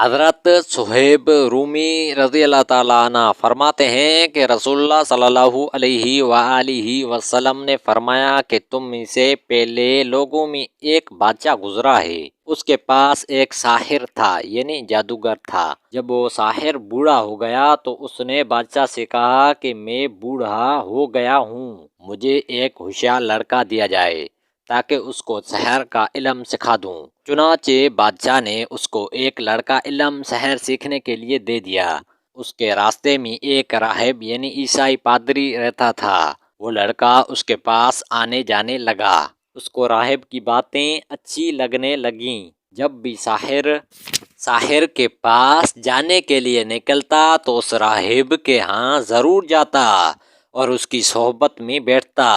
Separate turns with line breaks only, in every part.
حضرت صہیب رومی رضی اللہ تعالیٰ عنہ فرماتے ہیں کہ رسول اللہ صلی اللہ علیہ وآلہ وسلم نے فرمایا کہ تم میں سے پہلے لوگوں میں ایک بادشاہ گزرا ہے، اس کے پاس ایک ساحر تھا، یعنی جادوگر تھا۔ جب وہ ساحر بوڑھا ہو گیا تو اس نے بادشاہ سے کہا کہ میں بوڑھا ہو گیا ہوں، مجھے ایک ہوشیار لڑکا دیا جائے تاکہ اس کو سحر کا علم سکھا دوں۔ چنانچہ بادشاہ نے اس کو ایک لڑکا علم سحر سیکھنے کے لیے دے دیا۔ اس کے راستے میں ایک راہب یعنی عیسائی پادری رہتا تھا۔ وہ لڑکا اس کے پاس آنے جانے لگا۔ اس کو راہب کی باتیں اچھی لگنے لگیں۔ جب بھی ساحر کے پاس جانے کے لیے نکلتا تو اس راہب کے ہاں ضرور جاتا اور اس کی صحبت میں بیٹھتا،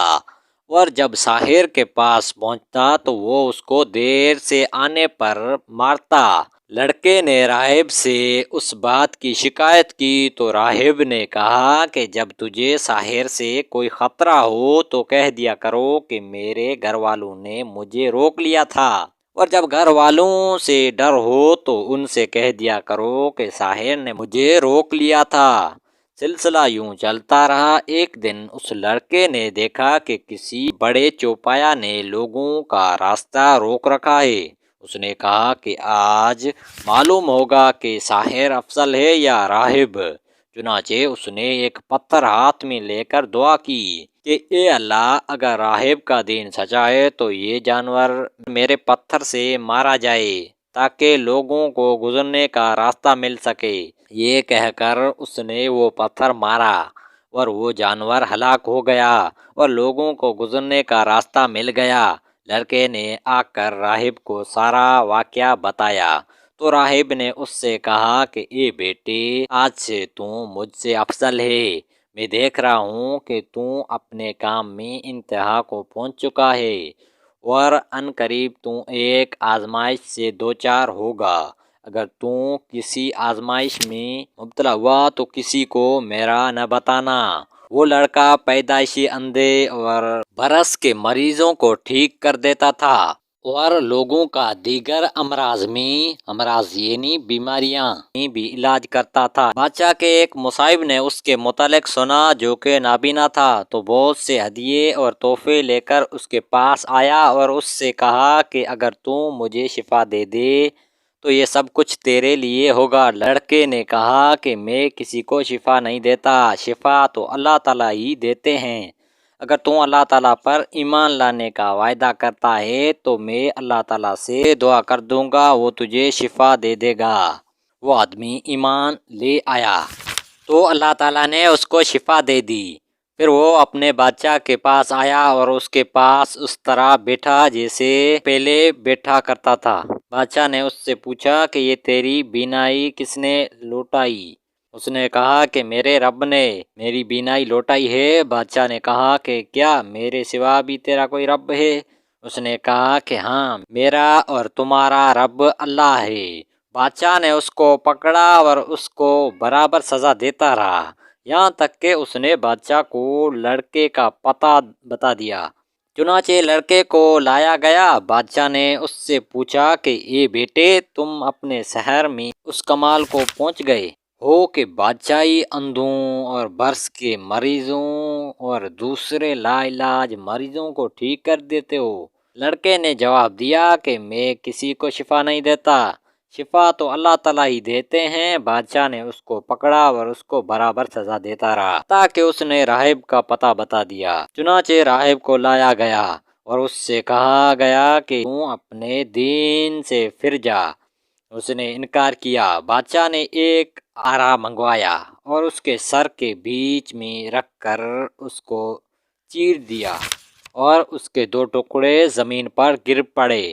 اور جب ساحر کے پاس پہنچتا تو وہ اس کو دیر سے آنے پر مارتا۔ لڑکے نے راہب سے اس بات کی شکایت کی تو راہب نے کہا کہ جب تجھے ساحر سے کوئی خطرہ ہو تو کہہ دیا کرو کہ میرے گھر والوں نے مجھے روک لیا تھا، اور جب گھر والوں سے ڈر ہو تو ان سے کہہ دیا کرو کہ ساحر نے مجھے روک لیا تھا۔ سلسلہ یوں چلتا رہا۔ ایک دن اس لڑکے نے دیکھا کہ کسی بڑے چوپایا نے لوگوں کا راستہ روک رکھا ہے۔ اس نے کہا کہ آج معلوم ہوگا کہ ساحر افضل ہے یا راہب۔ چنانچہ اس نے ایک پتھر ہاتھ میں لے کر دعا کی کہ اے اللہ، اگر راہب کا دین سچا ہے تو یہ جانور میرے پتھر سے مارا جائے تاکہ لوگوں کو گزرنے کا راستہ مل سکے۔ یہ کہہ کر اس نے وہ پتھر مارا اور وہ جانور ہلاک ہو گیا اور لوگوں کو گزرنے کا راستہ مل گیا۔ لڑکے نے آ کر راہب کو سارا واقعہ بتایا تو راہب نے اس سے کہا کہ اے بیٹے، آج سے تو مجھ سے افضل ہے۔ میں دیکھ رہا ہوں کہ تو اپنے کام میں انتہا کو پہنچ چکا ہے، اور عن قریب تو ایک آزمائش سے دوچار ہوگا۔ اگر تو کسی آزمائش میں مبتلا ہوا تو کسی کو میرا نہ بتانا۔ وہ لڑکا پیدائشی اندھے اور برس کے مریضوں کو ٹھیک کر دیتا تھا اور لوگوں کا دیگر امراض یعنی بیماریاں بھی علاج کرتا تھا۔ بادشاہ کے ایک مصاحب نے اس کے متعلق سنا جو کہ نابینا تھا، تو بہت سے ہدیے اور تحفے لے کر اس کے پاس آیا اور اس سے کہا کہ اگر تو مجھے شفا دے دے تو یہ سب کچھ تیرے لیے ہوگا۔ لڑکے نے کہا کہ میں کسی کو شفا نہیں دیتا، شفا تو اللہ تعالیٰ ہی دیتے ہیں۔ اگر تو اللہ تعالیٰ پر ایمان لانے کا وعدہ کرتا ہے تو میں اللہ تعالیٰ سے دعا کر دوں گا، وہ تجھے شفا دے دے گا۔ وہ آدمی ایمان لے آیا تو اللہ تعالیٰ نے اس کو شفا دے دی۔ پھر وہ اپنے بادشاہ کے پاس آیا اور اس کے پاس اس طرح بیٹھا جیسے پہلے بیٹھا کرتا تھا۔ بادشاہ نے اس سے پوچھا کہ یہ تیری بینائی کس نے لوٹائی؟ اس نے کہا کہ میرے رب نے میری بینائی لوٹائی ہے۔ بادشاہ نے کہا کہ کیا میرے سوا بھی تیرا کوئی رب ہے؟ اس نے کہا کہ ہاں، میرا اور تمہارا رب اللہ ہے۔ بادشاہ نے اس کو پکڑا اور اس کو برابر سزا دیتا رہا، یہاں تک کہ اس نے بادشاہ کو لڑکے کا پتہ بتا دیا۔ چنانچہ لڑکے کو لایا گیا۔ بادشاہ نے اس سے پوچھا کہ اے بیٹے، تم اپنے شہر میں اس کمال کو پہنچ گئے ہو کہ بادشاہی اندھوں اور برس کے مریضوں اور دوسرے لا علاج مریضوں کو ٹھیک کر دیتے ہو؟ لڑکے نے جواب دیا کہ میں کسی کو شفا نہیں دیتا، شفا تو اللہ تعالیٰ ہی دیتے ہیں۔ بادشاہ نے اس کو پکڑا اور اس کو برابر سزا دیتا رہا تاکہ اس نے راہب کا پتہ بتا دیا۔ چنانچہ راہب کو لایا گیا اور اس سے کہا گیا کہ تو اپنے دین سے پھر جا۔ اس نے انکار کیا۔ بادشاہ نے ایک آرا منگوایا اور اس کے سر کے بیچ میں رکھ کر اس کو چیر دیا اور اس کے 2 ٹکڑے زمین پر گر پڑے۔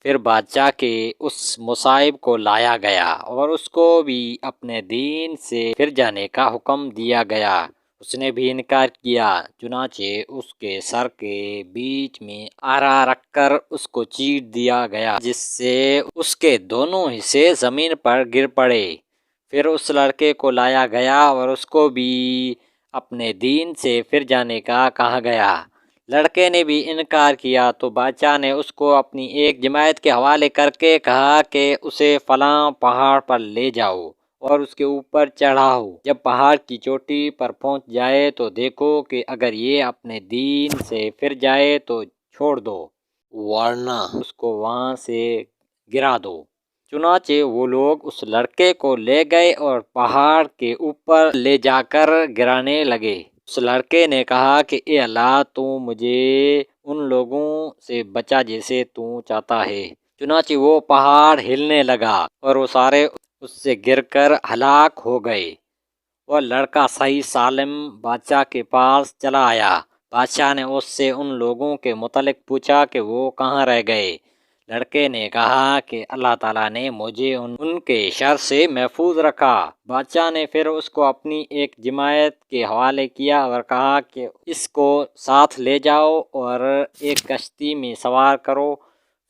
پھر بادشاہ کے اس مصاحب کو لایا گیا اور اس کو بھی اپنے دین سے پھر جانے کا حکم دیا گیا۔ اس نے بھی انکار کیا۔ چنانچہ اس کے سر کے بیچ میں آرا رکھ کر اس کو چیر دیا گیا جس سے اس کے دونوں حصے زمین پر گر پڑے۔ پھر اس لڑکے کو لایا گیا اور اس کو بھی اپنے دین سے پھر جانے کا کہا گیا، لڑکے نے بھی انکار کیا تو بادشاہ نے اس کو اپنی ایک جماعت کے حوالے کر کے کہا کہ اسے فلاں پہاڑ پر لے جاؤ اور اس کے اوپر چڑھاؤ۔ جب پہاڑ کی چوٹی پر پہنچ جائے تو دیکھو کہ اگر یہ اپنے دین سے پھر جائے تو چھوڑ دو، ورنہ اس کو وہاں سے گرا دو۔ چنانچہ وہ لوگ اس لڑکے کو لے گئے اور پہاڑ کے اوپر لے جا کر گرانے لگے۔ اس لڑکے نے کہا کہ اے اللہ، تو مجھے ان لوگوں سے بچا جیسے تو چاہتا ہے۔ چنانچہ وہ پہاڑ ہلنے لگا اور وہ سارے اس سے گر کر ہلاک ہو گئے۔ وہ لڑکا صحیح سالم بادشاہ کے پاس چلا آیا۔ بادشاہ نے اس سے ان لوگوں کے متعلق پوچھا کہ وہ کہاں رہ گئے۔ لڑکے نے کہا کہ اللہ تعالیٰ نے مجھے ان کے شر سے محفوظ رکھا۔ بادشاہ نے پھر اس کو اپنی ایک جماعت کے حوالے کیا اور کہا کہ اس کو ساتھ لے جاؤ اور ایک کشتی میں سوار کرو،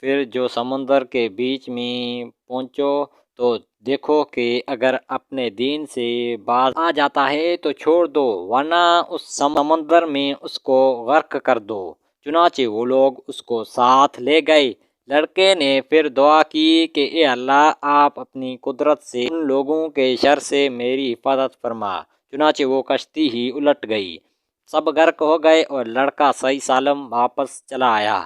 پھر جو سمندر کے بیچ میں پہنچو تو دیکھو کہ اگر اپنے دین سے باز آ جاتا ہے تو چھوڑ دو، ورنہ اس سمندر میں اس کو غرق کر دو۔ چنانچہ وہ لوگ اس کو ساتھ لے گئے۔ لڑکے نے پھر دعا کی کہ اے اللہ، آپ اپنی قدرت سے ان لوگوں کے شر سے میری حفاظت فرما۔ چنانچہ وہ کشتی ہی الٹ گئی، سب غرق ہو گئے اور لڑکا صحیح سالم واپس چلا آیا۔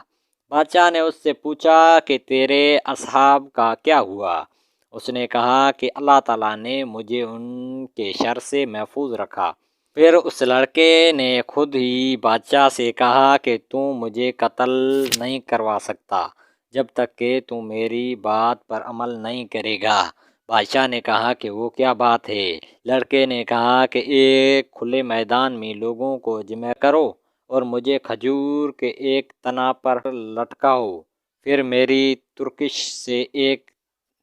بادشاہ نے اس سے پوچھا کہ تیرے اصحاب کا کیا ہوا؟ اس نے کہا کہ اللہ تعالیٰ نے مجھے ان کے شر سے محفوظ رکھا۔ پھر اس لڑکے نے خود ہی بادشاہ سے کہا کہ تو مجھے قتل نہیں کروا سکتا جب تک کہ تو میری بات پر عمل نہیں کرے گا۔ بادشاہ نے کہا کہ وہ کیا بات ہے؟ لڑکے نے کہا کہ ایک کھلے میدان میں لوگوں کو جمع کرو اور مجھے کھجور کے ایک تنا پر لٹکاؤ، پھر میری ترکش سے ایک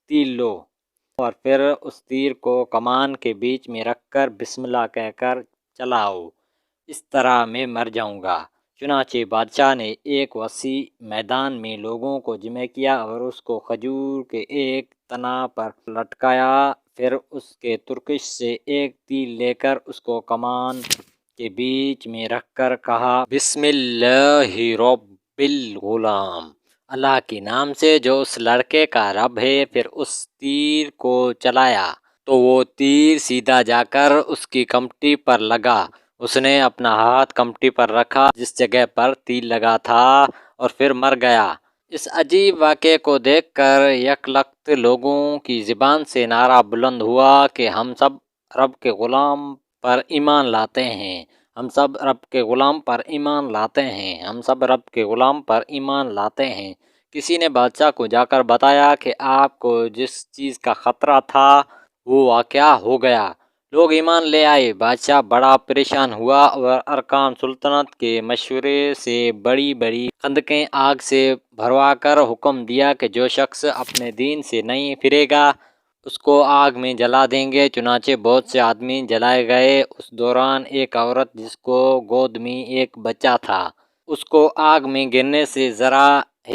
تیر لو اور پھر اس تیر کو کمان کے بیچ میں رکھ کر بسم اللہ کہہ کر چلاؤ، اس طرح میں مر جاؤں گا۔ چنانچہ بادشاہ نے ایک وسیع میدان میں لوگوں کو جمع کیا اور اس کو کھجور کے ایک تنا پر لٹکایا، پھر اس کے ترکش سے ایک تیر لے کر اس کو کمان کے بیچ میں رکھ کر کہا بسم اللہ رب الغلام، اللہ کے نام سے جو اس لڑکے کا رب ہے، پھر اس تیر کو چلایا تو وہ تیر سیدھا جا کر اس کی کمٹی پر لگا۔ اس نے اپنا ہاتھ کمٹی پر رکھا جس جگہ پر تیر لگا تھا اور پھر مر گیا۔ اس عجیب واقعے کو دیکھ کر یکلخت لوگوں کی زبان سے نعرہ بلند ہوا کہ ہم سب رب کے غلام پر ایمان لاتے ہیں، ہم سب رب کے غلام پر ایمان لاتے ہیں، ہم سب رب کے غلام پر ایمان لاتے ہیں۔ کسی نے بادشاہ کو جا کر بتایا کہ آپ کو جس چیز کا خطرہ تھا وہ واقعہ ہو گیا۔ لوگ ایمان لے آئے۔ بادشاہ بڑا پریشان ہوا اور ارکان سلطنت کے مشورے سے بڑی بڑی خندقیں آگ سے بھروا کر حکم دیا کہ جو شخص اپنے دین سے نہیں پھرے گا اس کو آگ میں جلا دیں گے۔ چنانچہ بہت سے آدمی جلائے گئے۔ اس دوران ایک عورت جس کو گود میں ایک بچہ تھا، اس کو آگ میں گرنے سے ذرا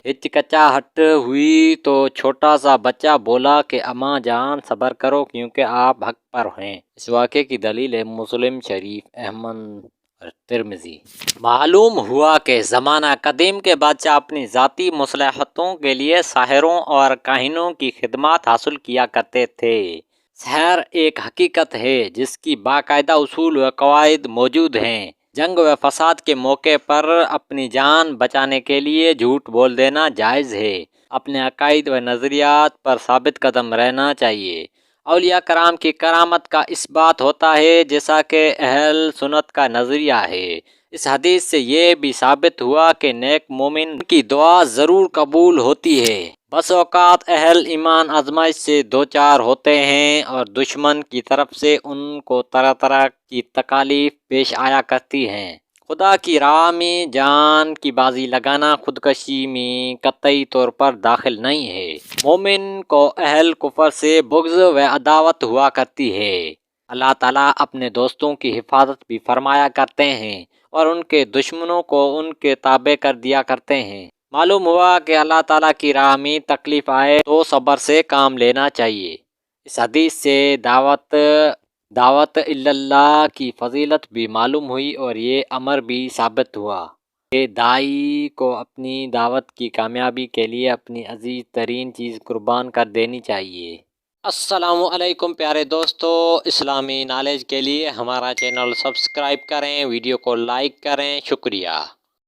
ہچکچاہٹ ہوئی تو چھوٹا سا بچہ بولا کہ اماں جان صبر کرو کیونکہ آپ حق پر ہیں۔ اس واقعے کی دلیل ہے مسلم شریف، احمد اور ترمذی۔ معلوم ہوا کہ زمانہ قدیم کے بادشاہ اپنی ذاتی مصلحتوں کے لیے ساحروں اور کاہنوں کی خدمات حاصل کیا کرتے تھے۔ سحر ایک حقیقت ہے جس کی باقاعدہ اصول و قواعد موجود ہیں۔ جنگ و فساد کے موقع پر اپنی جان بچانے کے لیے جھوٹ بول دینا جائز ہے۔ اپنے عقائد و نظریات پر ثابت قدم رہنا چاہیے۔ اولیاء کرام کی کرامت کا اس بات ہوتا ہے جیسا کہ اہل سنت کا نظریہ ہے۔ اس حدیث سے یہ بھی ثابت ہوا کہ نیک مومن کی دعا ضرور قبول ہوتی ہے۔ بس اوقات اہل ایمان آزمائش سے دوچار ہوتے ہیں اور دشمن کی طرف سے ان کو طرح طرح کی تکالیف پیش آیا کرتی ہیں۔ خدا کی راہ میں جان کی بازی لگانا خودکشی میں قطعی طور پر داخل نہیں ہے۔ مومن کو اہل کفر سے بغض و عداوت ہوا کرتی ہے۔ اللہ تعالیٰ اپنے دوستوں کی حفاظت بھی فرمایا کرتے ہیں اور ان کے دشمنوں کو ان کے تابع کر دیا کرتے ہیں۔ معلوم ہوا کہ اللہ تعالیٰ کی راہ میں تکلیف آئے تو صبر سے کام لینا چاہیے۔ اس حدیث سے دعوت اللہ کی فضیلت بھی معلوم ہوئی اور یہ امر بھی ثابت ہوا۔ کہ داعی کو اپنی دعوت کی کامیابی کے لیے اپنی عزیز ترین چیز قربان کر دینی چاہیے۔ السلام علیکم پیارے دوستو، اسلامی نالج کے لیے ہمارا چینل سبسکرائب کریں، ویڈیو کو لائک کریں، شکریہ۔